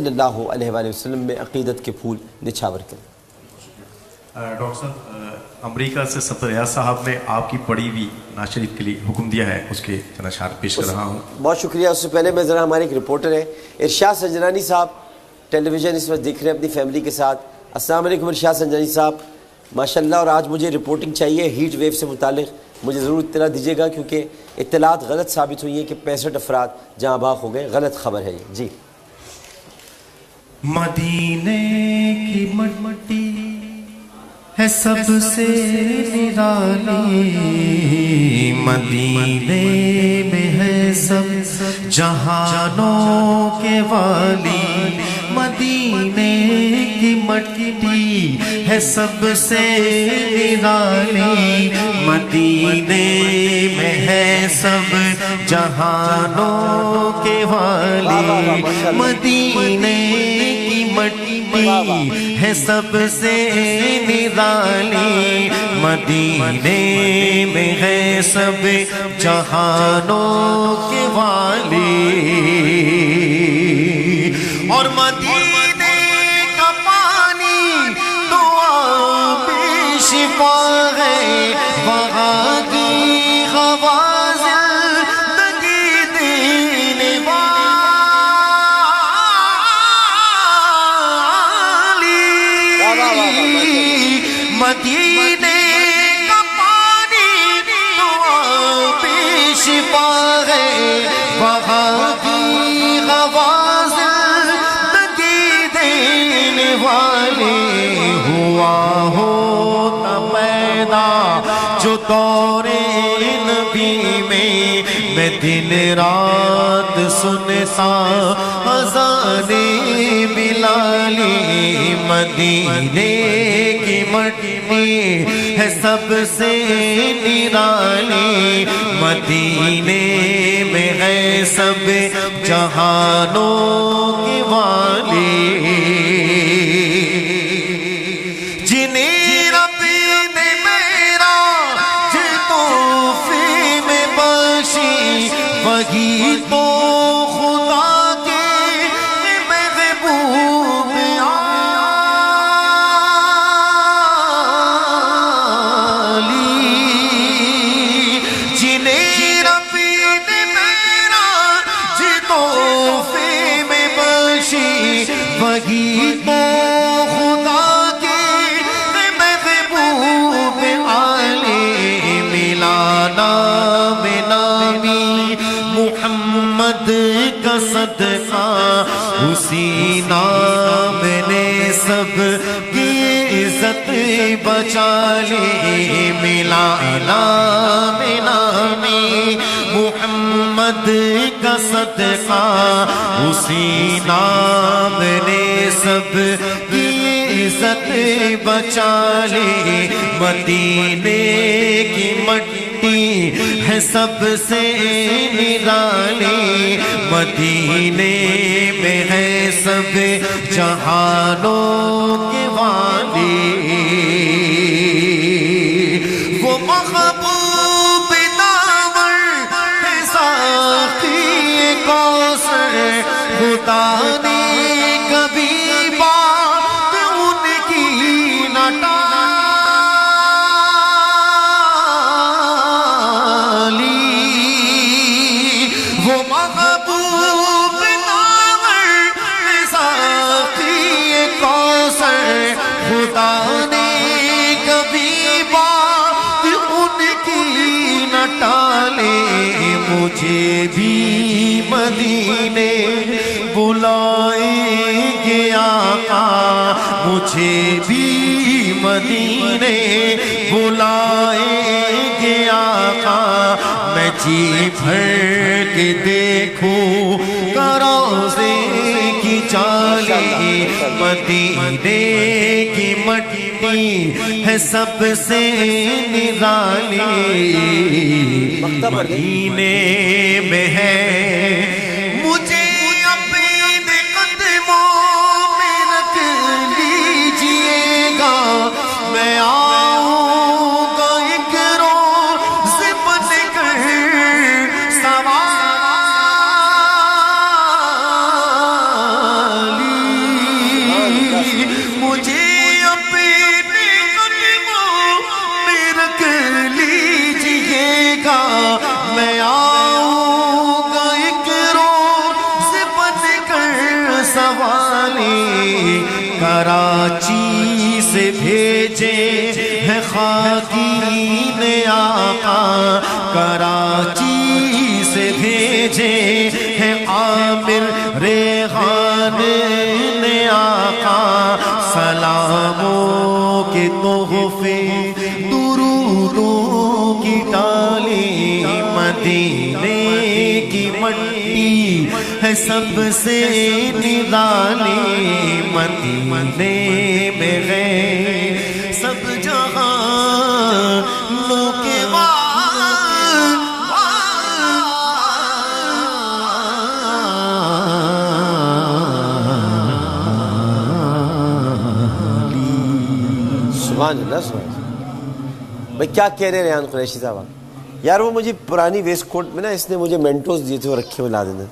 صلی اللہ علیہ وآلہ وسلم میں عقیدت کے پھول نچھاور کریں۔ ڈاکٹر صاحب، امریکہ سے سفر ریاض صاحب نے آپ کی پڑھی ہوئی نعت شریف کے لیے حکم دیا ہے، اس کے چند اشعار پیش کر رہا ہوں۔ بہت شکریہ۔ اس سے پہلے میں ذرا ہمارے ایک رپورٹر ہیں ارشاد سنجرانی صاحب، ٹیلی ویژن اس وقت دیکھ رہے ہیں اپنی فیملی کے ساتھ۔ السلام علیکم ارشاد سنجرانی صاحب، ماشاءاللہ۔ اور آج مجھے رپورٹنگ چاہیے ہیٹ ویو سے متعلق، مجھے ضرور اطلاع دیجیے گا کیونکہ اطلاعات غلط ثابت ہوئی ہیں کہ 65 افراد جہاں بھاگ ہو گئے۔ غلط خبر ہے یہ جی۔ مدینے کی مٹی ہے سب سے نرالی، مدینے میں ہے سب جہانوں کے والی، مدینے کی مٹی ہے سب سے نرالی، مدینے میں ہے سب جہانوں کے والی، مدینے کی مٹی ہے سب سے نرالی، مدینے میں ہے سب جہانوں کے والی، اور مدینے کا پانی تو آب شفا ہے، وہاں کی ہوا زندگی دینے مدینے کا پانی تو آب شفا ہے، وہاں کی ہوا زندگی دینے والی، ہوا ہوتا پیدا جو دور نبی میں دن رات سنتا اذان بلالی، مدینے کی مٹی ہے سب سے نرالی، مدینے میں ہے سب جہانوں کی والی، جنہیں رب نے میرا توفی میں بخشی، وہی تو خدا کے محبوب وہی تو خدا کے محبوب عالی، ملا نام نامی محمد کا صدقہ، اسی نام نے سب کی عزت بچا لی، ملا نام نامی محمد کا صدقہ، اسی نام نے سب کی عزت بچا لی، مدینے کی مٹی ہے سب سے نرالی، مدینے میں ہے سب جہانوں کے والی، وہ محبوب داور ہے ساقی کوثر، خدا نے کبھی بات ان کی نہ ٹالی، وہ محبوب داور ہے ساقی کوثر، خدا نے کبھی بات ان کی نہ ٹالے، مجھے بھی مدینے بلائیں گے آقا، مجھے بھی مدینے بلائیں گے آقا، میں جی بھر کے دیکھوں روضے کی جالی، مدینے کی مٹی ہے سب سے نرالی، مدینے میں ہے مجھے اپنے قدموں میں رکھ لیجئے گا، میں آؤں گا ایک روز بن کر سوار سوالی کراچی سے بھیجے ہیں خاکین آقا، کراچی سے بھیجے ہیں عامر ریحان نے آقا، سلاموں کے تحفے درودوں کی ڈالی، مدینے کی منڈی ہے سب سے نرالی، مدینے میں ہے سب جہاں لو کے سبحان اللہ سبحان اللہ۔ بھائی کیا کہہ رہے ہیں ریحان قریشی صاحب آپ؟ یار وہ مجھے پرانی ویسٹ کوٹ میں نا اس نے مجھے مینٹوز دیے تھے وہ رکھے ہوئے لا دینا۔